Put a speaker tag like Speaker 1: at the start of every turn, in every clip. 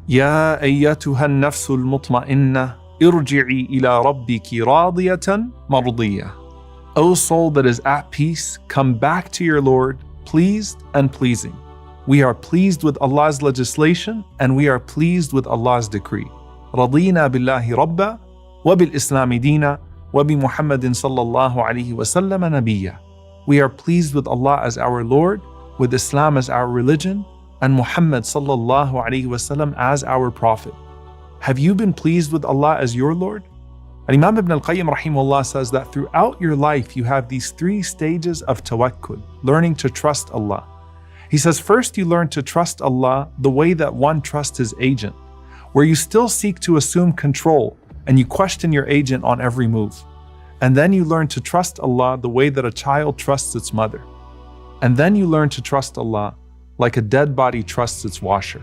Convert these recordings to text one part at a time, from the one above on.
Speaker 1: يا أيتها النفس المطمئنة ارجعي إلى ربك راضية مرضية. O soul that is at peace, come back to your Lord, pleased and pleasing. We are pleased with Allah's legislation and we are pleased with Allah's decree. رضينا بالله ربا وبالإسلام دينا وبمحمد صلى الله عليه وسلم نبيا. We are pleased with Allah as our Lord, with Islam as our religion, and Muhammad sallallahu alaihi wasallam as our prophet. Have you been pleased with Allah as your Lord? Imam Ibn al-Qayyim rahimahullah says that throughout your life you have these 3 stages of tawakkul, learning to trust Allah. He says first you learn to trust Allah the way that one trusts his agent, where you still seek to assume control and you question your agent on every move. And then you learn to trust Allah the way that a child trusts its mother. And then you learn to trust Allah like a dead body trusts its washer.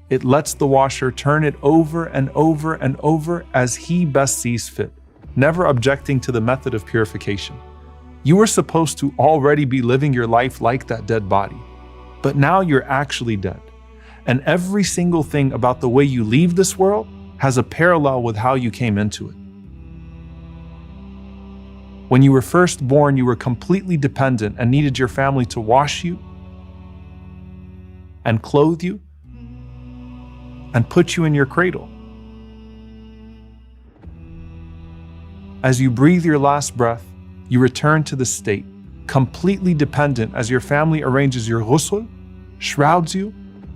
Speaker 1: It lets the washer turn it over and over and over as he best sees fit, never objecting to the method of purification. You were supposed to already be living your life like that dead body, but now you're actually dead. And every single thing about the way you leave this world has a parallel with how you came into it. When you were first born, you were completely dependent and needed your family to wash you and clothe you and put you in your cradle. As you breathe your last breath, you return to the state, completely dependent as your family arranges your ghusl, shrouds you,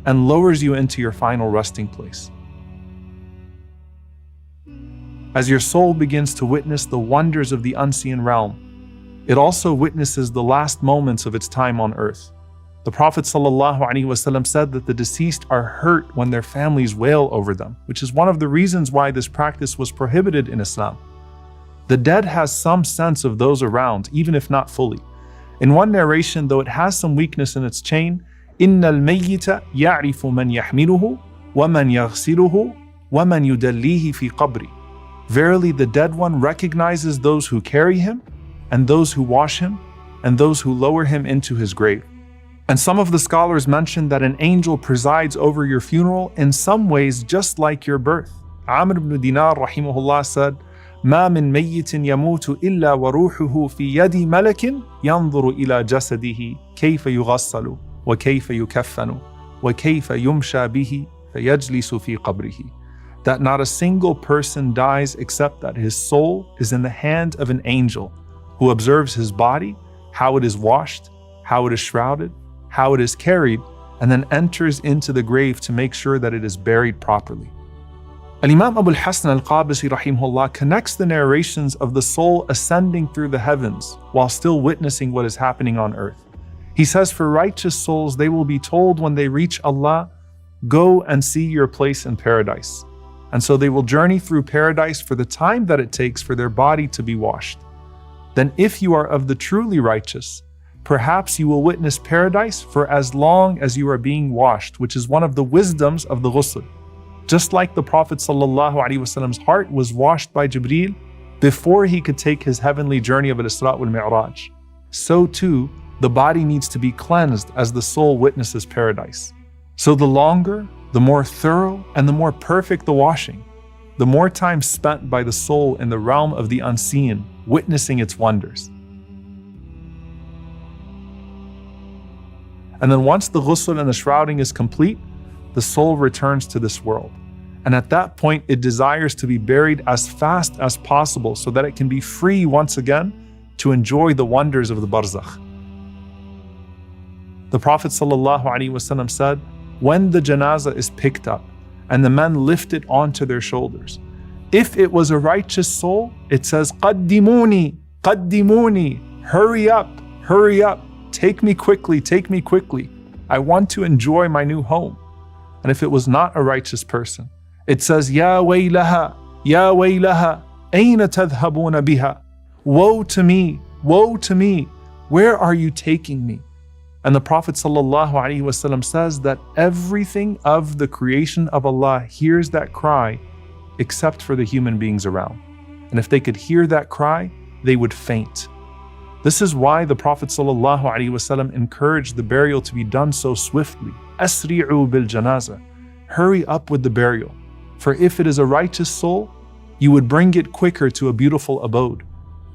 Speaker 1: and lowers you into your final resting place. As your soul begins to witness the wonders of the unseen realm, it also witnesses the last moments of its time on earth. The Prophet ﷺ said that the deceased are hurt when their families wail over them, which is one of the reasons why this practice was prohibited in Islam. The dead has some sense of those around, even if not fully. In one narration, though it has some weakness in its chain, إِنَّ الْمَيِّتَ يَعْرِفُ مَنْ يَحْمِلُهُ وَمَنْ يَغْسِلُهُ وَمَنْ يُدَلِّيهِ فِي قَبْرِ. Verily, the dead one recognizes those who carry him, and those who wash him, and those who lower him into his grave. And some of the scholars mention that an angel presides over your funeral in some ways just like your birth. Amr ibn Dinar rahimahullah said, ما من ميت يموت إلا وروحه في يد ملك ينظر إلى جسده كيف يغسل وكيف يكفن وكيف يمشى به فيجلس في قبره. That not a single person dies except that his soul is in the hand of an angel who observes his body, how it is washed, how it is shrouded, how it is carried, and then enters into the grave to make sure that it is buried properly. Al-Imam Abu al-Hasan al-Qabisi rahimahullah connects the narrations of the soul ascending through the heavens while still witnessing what is happening on earth. He says, for righteous souls, they will be told when they reach Allah, go and see your place in paradise. And so they will journey through paradise for the time that it takes for their body to be washed. Then if you are of the truly righteous, perhaps you will witness paradise for as long as you are being washed, which is one of the wisdoms of the ghusl. Just like the Prophet ﷺ's heart was washed by Jibreel before he could take his heavenly journey of al-Isra wal-Mi'raj, so too the body needs to be cleansed as the soul witnesses paradise. So the longer, the more thorough, and the more perfect the washing, the more time spent by the soul in the realm of the unseen, witnessing its wonders. And then once the ghusl and the shrouding is complete, the soul returns to this world. And at that point, it desires to be buried as fast as possible so that it can be free once again to enjoy the wonders of the barzakh. The Prophet ﷺ said, when the janazah is picked up and the men lift it onto their shoulders, if it was a righteous soul, it says, قَدِّمُونِي قَدِّمُونِي, hurry up, take me quickly, I want to enjoy my new home. And if it was not a righteous person, it says, يَا وَيْلَهَا أَيْنَ تَذْهَبُونَ بِهَا, woe to me, where are you taking me? And the Prophet ﷺ says that everything of the creation of Allah hears that cry except for the human beings around. And if they could hear that cry, they would faint. This is why the Prophet ﷺ encouraged the burial to be done so swiftly, أسرعوا بالجنازة. Hurry up with the burial. For if it is a righteous soul, you would bring it quicker to a beautiful abode.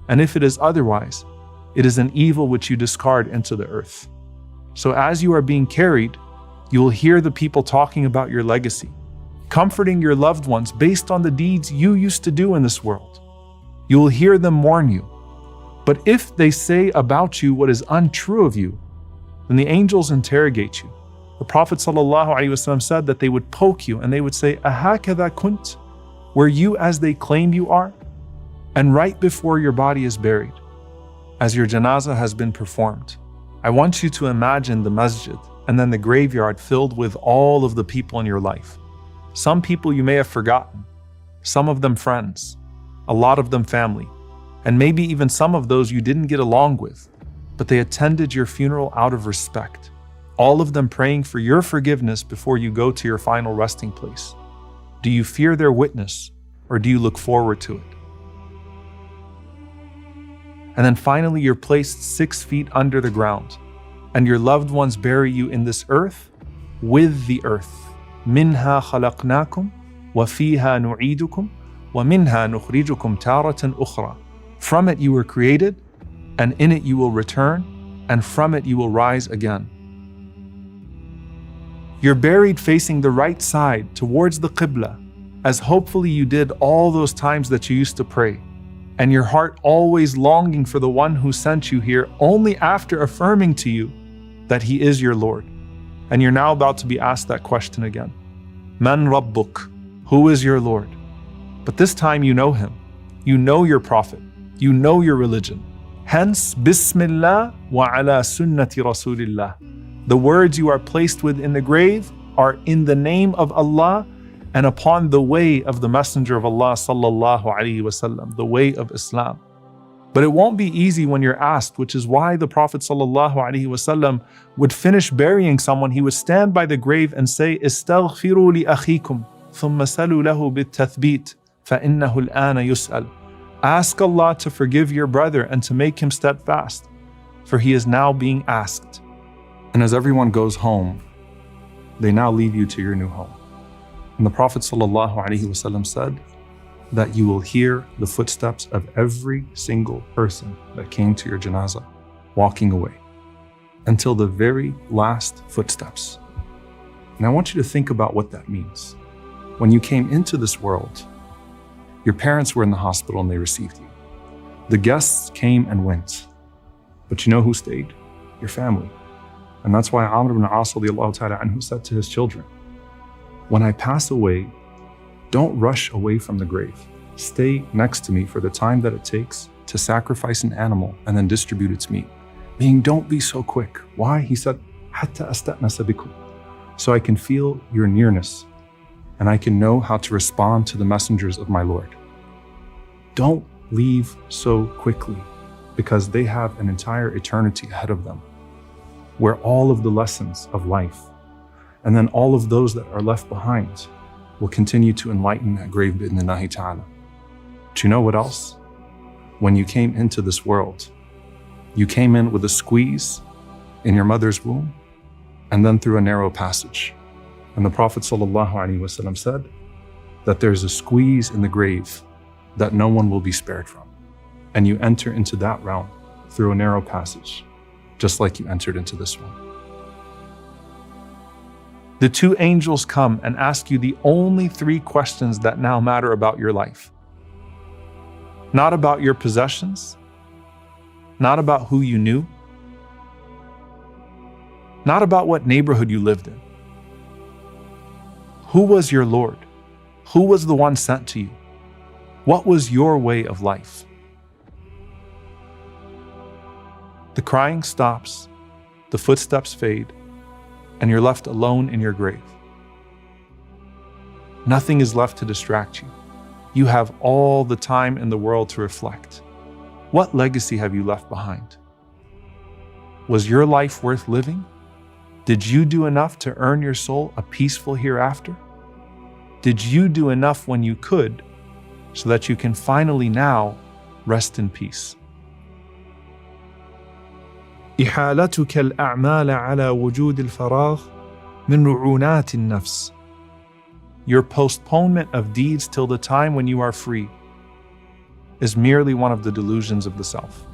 Speaker 1: And if it is otherwise, it is an evil which you discard into the earth. So as you are being carried, you will hear the people talking about your legacy, comforting your loved ones based on the deeds you used to do in this world. You will hear them warn you. But if they say about you what is untrue of you, then the angels interrogate you. The Prophet ﷺ said that they would poke you and they would say, "Ahakadha kunt?" Were you as they claim you are? And right before your body is buried, as your janazah has been performed, I want you to imagine the masjid and then the graveyard filled with all of the people in your life. Some people you may have forgotten, some of them friends, a lot of them family, and maybe even some of those you didn't get along with, but they attended your funeral out of respect. All of them praying for your forgiveness before you go to your final resting place. Do you fear their witness, or do you look forward to it? And then finally you're placed 6 feet under the ground, and your loved ones bury you in this earth with the earth. Minha khalaqnakum wa fiha nu'idukum wa minha nukhrijukum taratan ukhra. From it you were created, and in it you will return, and from it you will rise again. You're buried facing the right side towards the Qibla, as hopefully you did all those times that you used to pray, and your heart always longing for the one who sent you here only after affirming to you that he is your Lord. And you're now about to be asked that question again. Man Rabbuk? Who is your Lord? But this time you know him. You know your prophet. You know your religion. Hence, Bismillah wa ala sunnati Rasulillah. The words you are placed with in the grave are in the name of Allah and upon the way of the Messenger of Allah sallallahu alaihi wasallam, the way of Islam. But it won't be easy when you're asked, which is why the Prophet sallallahu alaihi wasallam would finish burying someone, he would stand by the grave and say, "Istaghfiru li akhikum, thumma salu lahu bit-tathbit, fa innahu al-ana yus'al." Ask Allah to forgive your brother and to make him steadfast, for he is now being asked. And as everyone goes home, they now leave you to your new home. And the Prophet ﷺ said that you will hear the footsteps of every single person that came to your janazah walking away until the very last footsteps. And I want you to think about what that means. When you came into this world, your parents were in the hospital and they received you. The guests came and went, but you know who stayed? Your family. And that's why Amr ibn As radiallahu ta'ala anhu said to his children, "When I pass away, don't rush away from the grave. Stay next to me for the time that it takes to sacrifice an animal and then distribute its meat." Meaning, don't be so quick. Why? He said, "Hatta asta'nasa bikum," so I can feel your nearness and I can know how to respond to the messengers of my Lord. Don't leave so quickly, because they have an entire eternity ahead of them, where all of the lessons of life and then all of those that are left behind will continue to enlighten that grave bi'idhnillahi ta'ala. But you know what else? When you came into this world, you came in with a squeeze in your mother's womb and then through a narrow passage. And the Prophet ﷺ said that there's a squeeze in the grave that no one will be spared from. And you enter into that realm through a narrow passage, just like you entered into this one. The two angels come and ask you the only 3 questions that now matter about your life. Not about your possessions, not about who you knew, not about what neighborhood you lived in. Who was your Lord? Who was the one sent to you? What was your way of life? The crying stops, the footsteps fade, and you're left alone in your grave. Nothing is left to distract you. You have all the time in the world to reflect. What legacy have you left behind? Was your life worth living? Did you do enough to earn your soul a peaceful hereafter? Did you do enough when you could so that you can finally now rest in peace? إحالتك الأعمال على وجود الفراغ من رعونات النفس. Your postponement of deeds till the time when you are free is merely one of the delusions of the self.